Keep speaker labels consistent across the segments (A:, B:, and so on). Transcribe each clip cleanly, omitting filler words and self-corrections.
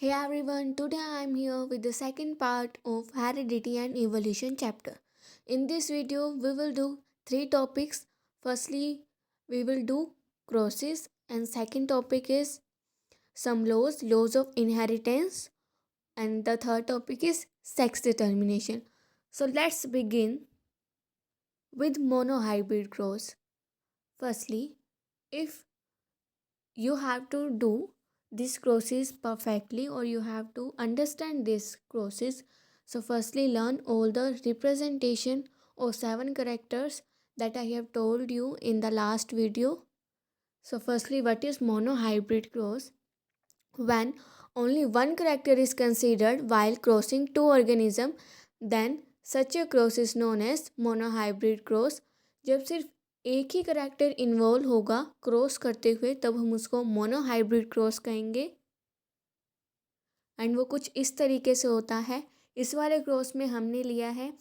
A: Hey everyone, today I am here with the second part of Heredity and Evolution chapter. In this video, we will do three topics. Firstly, we will do crosses, and second topic is some laws of inheritance, and the third topic is sex determination. So let's begin with monohybrid cross. Firstly, if you have to do this crosses perfectly or you have to understand this crosses, so firstly learn all the representation of seven characters that I have told you in the last video. So firstly, what is monohybrid cross? When only one character is considered while crossing two organisms, then such a cross is known as monohybrid cross. जब सिर्फ एक ही character involve होगा cross करते हुए तब हम उसको monohybrid cross कहेंगे। एंड वो कुछ इस तरीके से होता है। इस वाले क्रॉस में हमने लिया है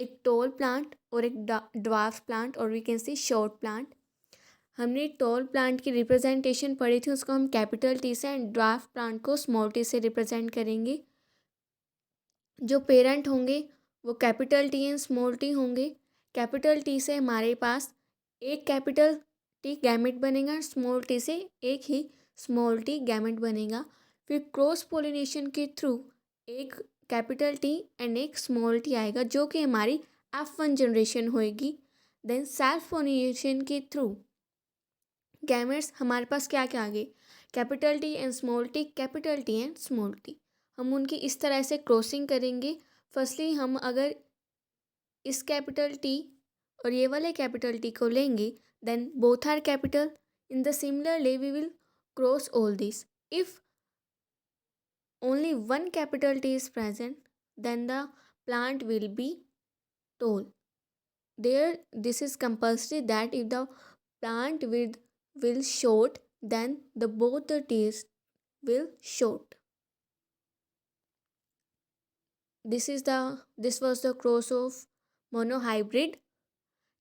A: एक टॉल प्लांट और एक ड्वार्फ प्लांट, और we can see short plant. हमने टॉल प्लांट की रिप्रेजेंटेशन पढ़ी थी, उसको हम कैपिटल टी से, एंड ड्वार्फ प्लांट को स्मॉल टी से रिप्रेजेंट करेंगे। जो पेरेंट होंगे वो capital T and small T होंगे। कैपिटल टी से हमारे पास एक कैपिटल टी गैमेट बनेगा, स्मॉल टी से एक ही स्मॉल टी गैमेट बनेगा। फिर क्रॉस पोलिनेशन के थ्रू एक कैपिटल टी एंड एक स्मॉल टी आएगा जो कि हमारी F1 जनरेशन होएगी। देन सेल्फ पोलिनेशन के थ्रू गैमेट्स हमारे पास क्या क्या आ गए, capital T and small T, capital T and small T. हम उनकी इस तरह से क्रॉसिंग करेंगे। फर्स्टली हम अगर इस कैपिटल टी और ये वाले कैपिटल टी को लेंगे, then both are capital. In the similarly we will cross all this. If only one capital T is present, then the plant will be tall. There, this is compulsory that if the plant will short, then the both the T's will short. This was the cross of monohybrid.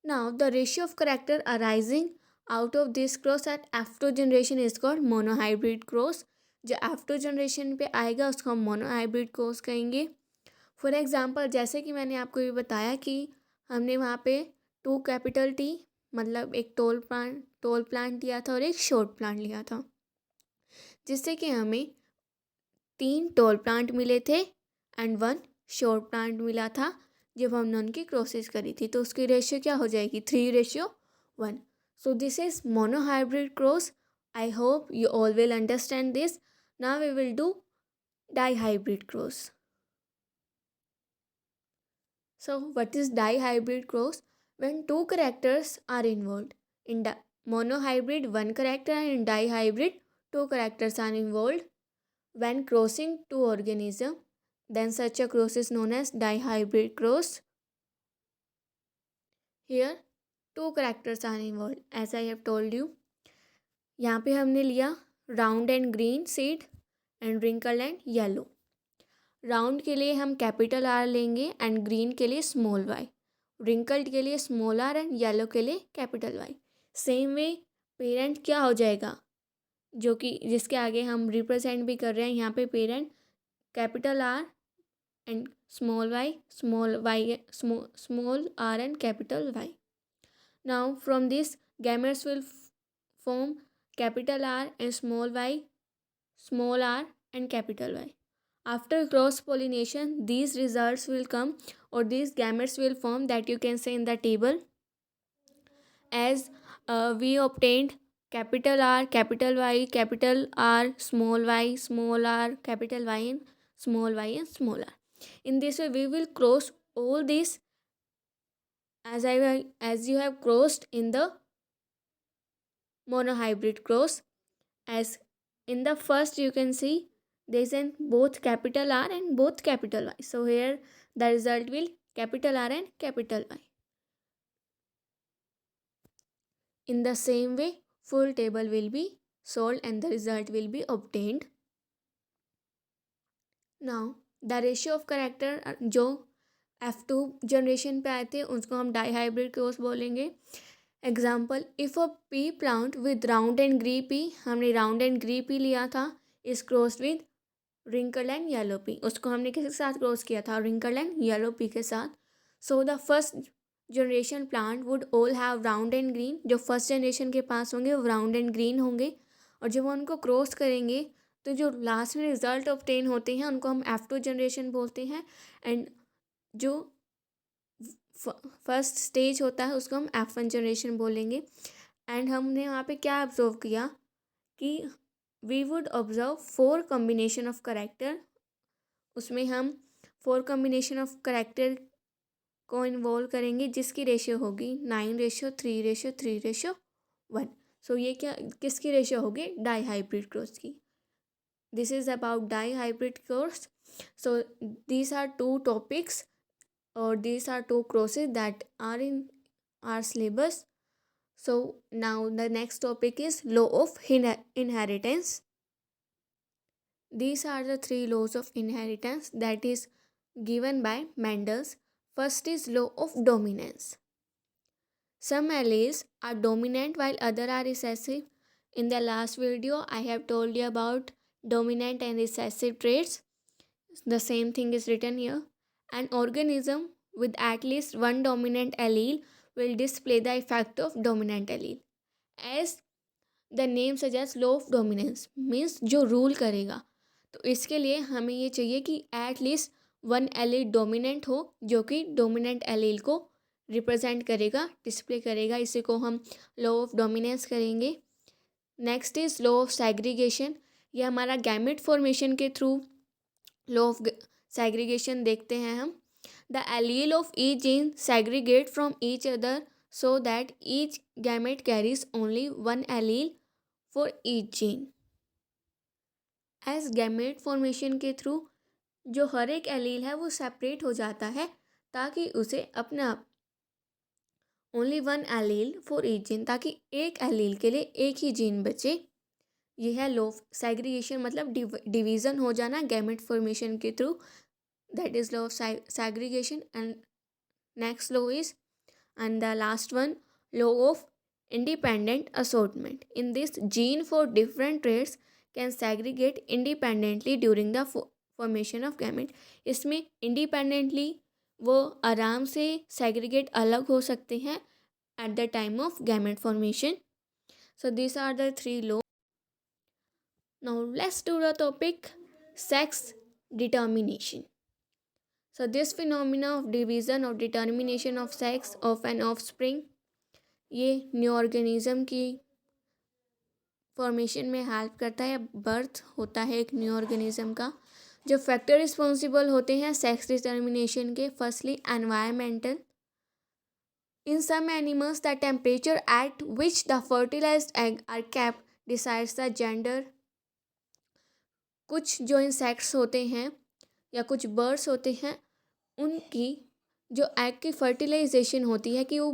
A: Now the ratio of character arising out of this cross at F2 generation is called monohybrid cross. जो F2 generation पे आएगा उसको हम monohybrid cross कहेंगे। For example, जैसे कि मैंने आपको ये बताया कि हमने वहाँ पे टू कैपिटल टी मतलब एक टोल प्लांट लिया था और एक शॉर्ट प्लांट लिया था, जिससे कि हमें 3 टोल प्लांट मिले थे एंड 1 शॉर्ट प्लांट मिला था। जब हमने उनकी क्रॉसेस करी थी तो उसकी रेशियो क्या हो जाएगी, 3:1। So this is monohybrid cross. I hope you all will understand this. Now we will do dihybrid cross. So what is dihybrid cross? When two characters are involved. In monohybrid, one character, and in dihybrid, two characters are involved. When crossing two organisms, then such a cross is known as dihybrid cross. Here, two characters are involved, as I have told you. यहाँ पे हमने लिया round and green seed and wrinkle and yellow. Round के लिए हम capital R लेंगे and green के लिए स्मॉल वाई, रिंकल्ड के लिए स्मॉल आर एंड येलो के लिए capital Y. Same way parent क्या हो जाएगा, जो कि जिसके आगे हम रिप्रेजेंट भी कर रहे हैं यहाँ पे parent capital R and small Y, small R and capital Y. Now from this gametes will form capital R and small Y, small R and capital Y. After cross pollination, these results will come or these gametes will form that you can say in the table as we obtained capital R, capital Y, capital R, small r, capital Y and small r. In this way, we will cross all these as you have crossed in the monohybrid cross. As in the first, you can see there is an both capital R and both capital Y. So here the result will capital R and capital Y. In the same way, full table will be solved and the result will be obtained. Now the ratio of character जो F2 generation पे आए थे उसको हम dihybrid cross बोलेंगे। Example, if a pea plant with round and green pea, हमने round and green pea लिया था, is cross with wrinkle and yellow pea, उसको हमने किसके साथ क्रॉस किया था? रिंकल एंड येलो पी के साथ. So the first generation plant would all have round and green. जो फर्स्ट जनरेशन के पास होंगे वो राउंड एंड ग्रीन होंगे, और जब वो उनको क्रॉस करेंगे तो जो लास्ट में रिजल्ट ऑब्टेन होते हैं उनको हम F2 जनरेशन बोलते हैं, एंड जो फर्स्ट स्टेज होता है उसको हम F1 जनरेशन बोलेंगे. एंड हमने वहाँ पे क्या ऑब्जर्व किया कि we would observe 4 combination of character. उसमें हम 4 कॉम्बिनेशन ऑफ करेक्टर को इन्वॉल्व करेंगे जिसकी रेशियो होगी 9:3:3:1. सो ये क्या किसकी रेशियो होगी? डाई हाइब्रिड क्रॉस की. This is about dihybrid cross. So these are 2 topics or these are 2 crosses that are in our syllabus. So now the next topic is law of inheritance. These are the 3 laws of inheritance that is given by Mendel's. First is law of dominance. Some alleles are dominant while other are recessive. In the last video I have told you about dominant and recessive traits. The same thing is written here. An organism with at least one dominant allele will display the effect of dominant allele. As the name suggests, law of dominance means जो rule करेगा. तो इसके लिए हमें ये चाहिए कि at least one allele dominant हो, जो कि dominant allele को रिप्रेजेंट करेगा, डिस्प्ले करेगा. इसी को हम लॉ ऑफ डोमिनेंस करेंगे. Next is law of segregation. ये हमारा गैमेट फॉर्मेशन के थ्रू लॉ ऑफ सेग्रीगेशन देखते हैं हम. The allele of each gene segregate from each other so that each gamete carries only one allele for each gene. As gamete formation के through जो हर एक एलील है वो सेपरेट हो जाता है ताकि उसे अपना only one allele for each gene, ताकि एक एलील के लिए एक ही जीन बचे. ये है लॉ ऑफ सेग्रीगेशन, मतलब डिवीज़न हो जाना गैमेट फॉर्मेशन के through. That is law of segregation. And next law is, and the last one, law of independent assortment. In this, gene for different traits can segregate independently during the formation of gamete. इसमें independently वो आराम से segregate अलग हो सकते हैं at the time of gamete formation. So these are the 3 laws. Now let's do the topic sex determination. So this phenomena of division or determination of sex of an offspring, ये new organism की formation में help करता है. Birth होता है एक new organism का. जो फैक्टर रिस्पॉन्सिबल होते हैं सेक्स डिटर्मिनेशन के, firstly environmental. In some animals the temperature at which the fertilised egg are kept decides the gender. कुछ जो इंसेक्ट्स होते हैं या कुछ बर्ड्स होते हैं, उनकी जो एग की फर्टिलाइजेशन होती है कि वो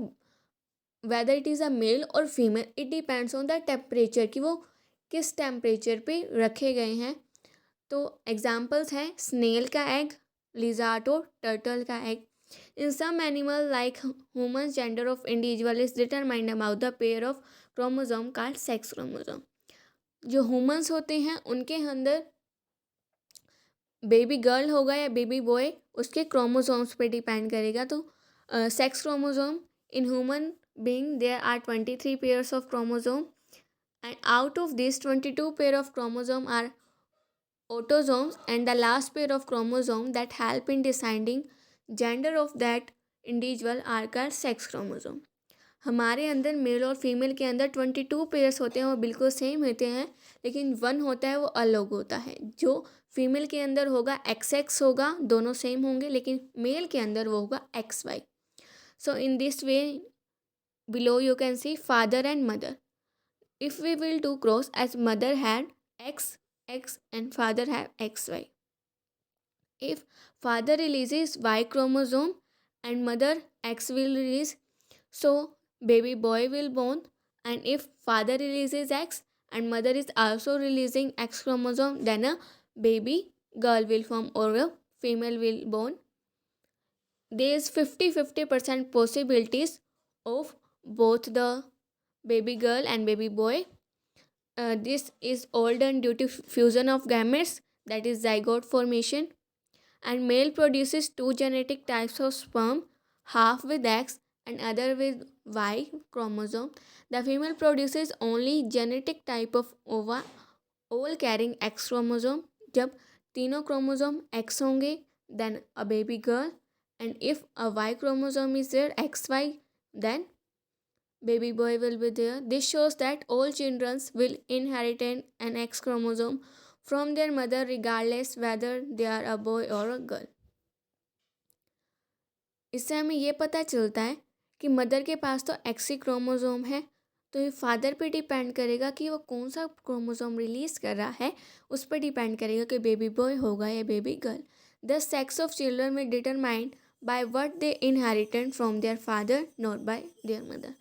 A: whether it is a male और female, it depends on the temperature कि वो किस टेम्परेचर पे रखे गए हैं. तो एग्जांपल्स हैं स्नेल का एग, लिजार्ड और टर्टल का egg. In some animal like human gender of individual is determined about the pair of chromosome called sex chromosome. जो ह्यूमंस होते हैं उनके अंदर बेबी गर्ल होगा या बेबी बॉय, उसके क्रोमोसोम्स पे डिपेंड करेगा. तो sex chromosome in human being there are 23 pairs of chromosome, and out of this 22 pair of chromosome are autosomes, and the last pair of chromosome that help in deciding gender of that individual are called sex chromosome. हमारे अंदर mail और female के अंदर 22 pairs होते हैं, वो बिल्कुल same होते हैं, लेकिन 1 होता है वो अलग होता है. जो फीमेल के अंदर होगा XX होगा, दोनों सेम होंगे, लेकिन मेल के अंदर वो होगा XY. So in this way below you can see father and mother. If we will do cross as mother had X and father have XY. If father releases Y chromosome and mother X will release, so baby boy will born. And if father releases X and mother is also releasing X chromosome, then a baby girl will form or a female will born. There is 50% possibilities of both the baby girl and baby boy. This is all done due to fusion of gametes. that is zygote formation, and male produces two genetic types of sperm, half with X and other with Y chromosome. The female produces only genetic type of ova, all carrying X chromosome. जब तीनों chromosome X होंगे then a baby girl, and if a Y chromosome is there, XY, then baby boy will be there. This shows that all children will inherit an X chromosome from their mother regardless whether they are a boy or a girl. इससे हमें ये पता चलता है कि mother के पास तो x ही chromosome है, तो ये फादर पे डिपेंड करेगा कि वो कौन सा क्रोमोसोम रिलीज कर रहा है, उस पर डिपेंड करेगा कि बेबी बॉय होगा या baby girl. The sex of children में determined by what they inherited from their father, not by their mother.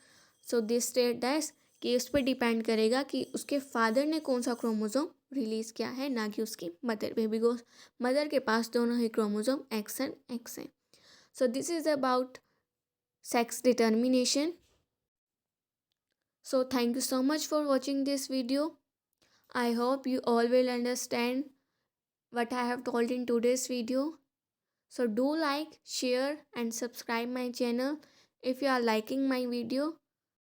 A: So this state that कि उस पर डिपेंड करेगा कि उसके फादर ने कौन सा क्रोमोसोम रिलीज़ किया है, ना कि उसकी मदर. बेबी को मदर के पास दोनों ही क्रोमोसोम एक्स एंड एक्स हैं. So this is about sex determination. So thank you so much for watching this video. I hope you all will understand what I have told in today's video. So do like, share and subscribe my channel if you are liking my video.